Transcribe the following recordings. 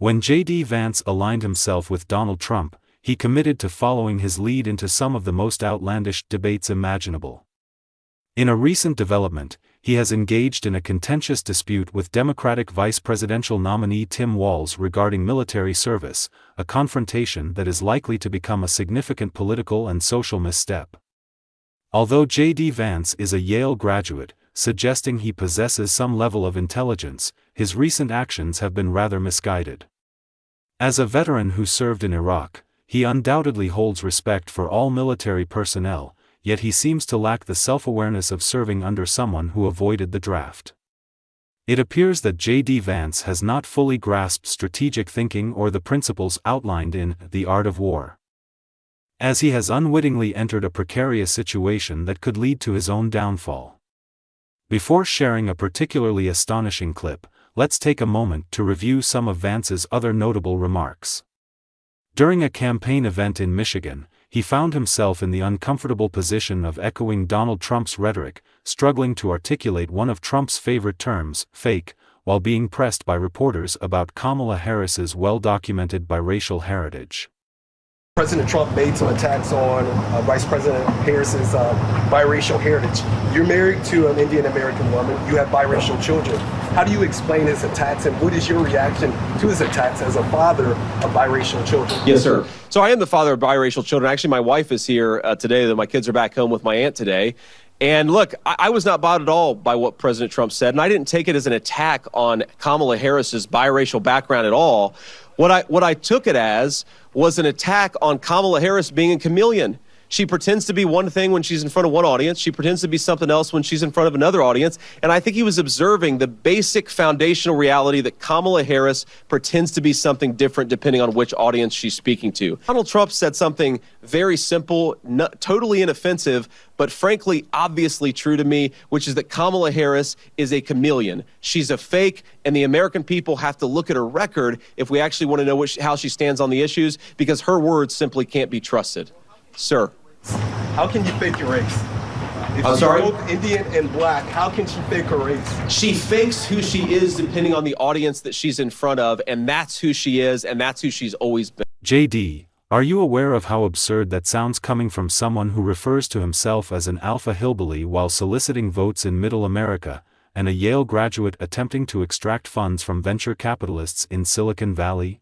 When J.D. Vance aligned himself with Donald Trump, he committed to following his lead into some of the most outlandish debates imaginable. In a recent development, he has engaged in a contentious dispute with Democratic vice presidential nominee Tim Walz regarding military service, a confrontation that is likely to become a significant political and social misstep. Although J.D. Vance is a Yale graduate, suggesting he possesses some level of intelligence, his recent actions have been rather misguided. As a veteran who served in Iraq, he undoubtedly holds respect for all military personnel, yet he seems to lack the self-awareness of serving under someone who avoided the draft. It appears that J.D. Vance has not fully grasped strategic thinking or the principles outlined in The Art of War, as he has unwittingly entered a precarious situation that could lead to his own downfall. Before sharing a particularly astonishing clip, let's take a moment to review some of Vance's other notable remarks. During a campaign event in Michigan, he found himself in the uncomfortable position of echoing Donald Trump's rhetoric, struggling to articulate one of Trump's favorite terms, fake, while being pressed by reporters about Kamala Harris's well-documented biracial heritage. President Trump made some attacks on Vice President Harris's biracial heritage. You're married to an Indian American woman. You have biracial children. How do you explain his attacks, and what is your reaction to his attacks as a father of biracial children? Yes, sir. So I am the father of biracial children. Actually, my wife is here today. My kids are back home with my aunt today. And look, I was not bothered at all by what President Trump said, and I didn't take it as an attack on Kamala Harris's biracial background at all. What I took it as was an attack on Kamala Harris being a chameleon. She pretends to be one thing when she's in front of one audience. She pretends to be something else when she's in front of another audience. And I think he was observing the basic foundational reality that Kamala Harris pretends to be something different depending on which audience she's speaking to. Donald Trump said something very simple, totally inoffensive, but frankly, obviously true to me, which is that Kamala Harris is a chameleon. She's a fake, and the American people have to look at her record if we actually want to know how she stands on the issues, because her words simply can't be trusted. Sir. How can you fake your race? If I'm sorry? You're both Indian and black, how can she fake her race? She fakes who she is depending on the audience that she's in front of, and that's who she is, and that's who she's always been. J.D., are you aware of how absurd that sounds coming from someone who refers to himself as an alpha hillbilly while soliciting votes in Middle America, and a Yale graduate attempting to extract funds from venture capitalists in Silicon Valley?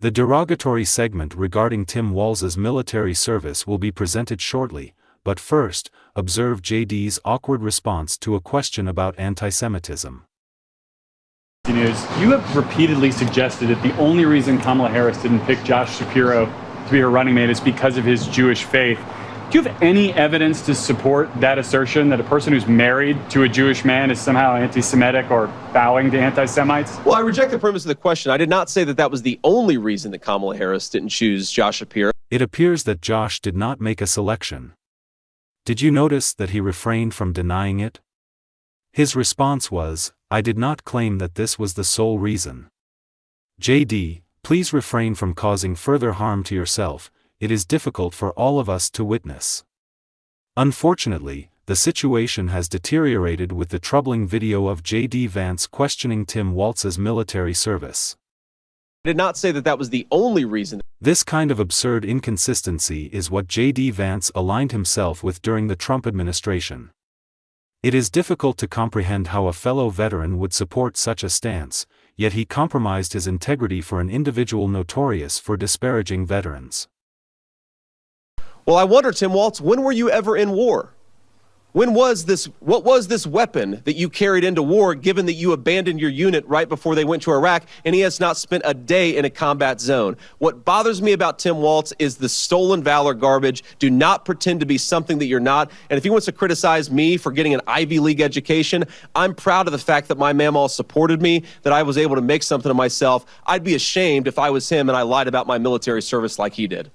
The derogatory segment regarding Tim Walz's military service will be presented shortly, but first, observe J.D.'s awkward response to a question about anti-Semitism. News. You have repeatedly suggested that the only reason Kamala Harris didn't pick Josh Shapiro to be her running mate is because of his Jewish faith. Do you have any evidence to support that assertion, that a person who's married to a Jewish man is somehow anti-Semitic or bowing to anti-Semites? Well, I reject the premise of the question. I did not say that that was the only reason that Kamala Harris didn't choose Josh Shapiro. It appears that Josh did not make a selection. Did you notice that he refrained from denying it? His response was, "I did not claim that this was the sole reason." J.D., please refrain from causing further harm to yourself. It is difficult for all of us to witness. Unfortunately, the situation has deteriorated with the troubling video of J.D. Vance questioning Tim Walz's military service. I did not say that that was the only reason. This kind of absurd inconsistency is what J.D. Vance aligned himself with during the Trump administration. It is difficult to comprehend how a fellow veteran would support such a stance, yet he compromised his integrity for an individual notorious for disparaging veterans. Well, I wonder, Tim Walz, when were you ever in war? What was this weapon that you carried into war, given that you abandoned your unit right before they went to Iraq, and he has not spent a day in a combat zone? What bothers me about Tim Walz is the stolen valor garbage. Do not pretend to be something that you're not. And if he wants to criticize me for getting an Ivy League education, I'm proud of the fact that my mamaw supported me, that I was able to make something of myself. I'd be ashamed if I was him and I lied about my military service like he did.